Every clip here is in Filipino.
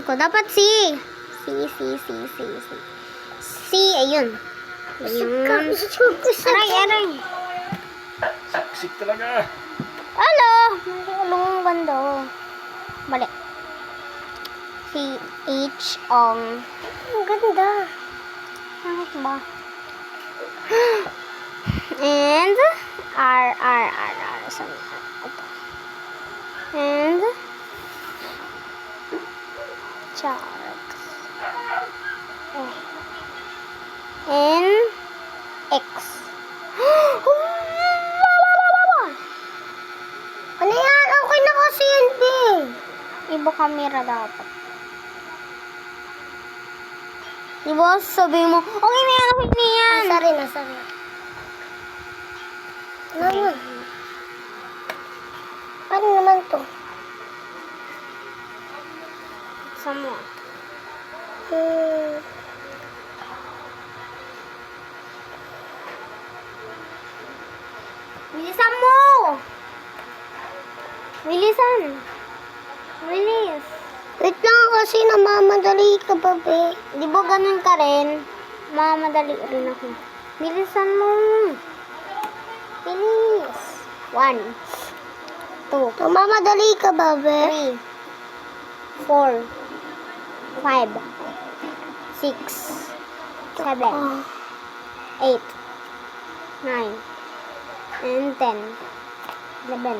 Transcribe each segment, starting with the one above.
ko. Dapat C. C, ayun. Ayun. Aray. Siksik talaga. Hello! Ang ganda. Mali. C-H, ang ganda. Bakit ba? And, R. Saan? Ito. And, sharks. N, X. Ano yan? Okay na kasi yun, B. Iba camera dapat. Diba? Sabi mo, okay na yan, okay na yan. Nasa rin. Ano? Paano naman to? Saan mo? Bilisan mo! Bilis. Wait lang kasi namamadali ka ba, be? Di ba ganun ka rin? Mamamadali rin ako. Bilisan mo. Bilis. 1, 2. Namamadali ka ba, be? 3, 4, 5, 6, 7, 8, 9, and 10, 11,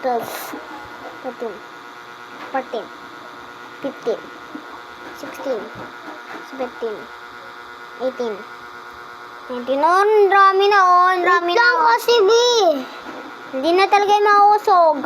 12, 13, 14, 15, 16, 17, 18, 19. Oh, ang dami na. Ang dami na. Kasi, B. Hindi na talaga mausog.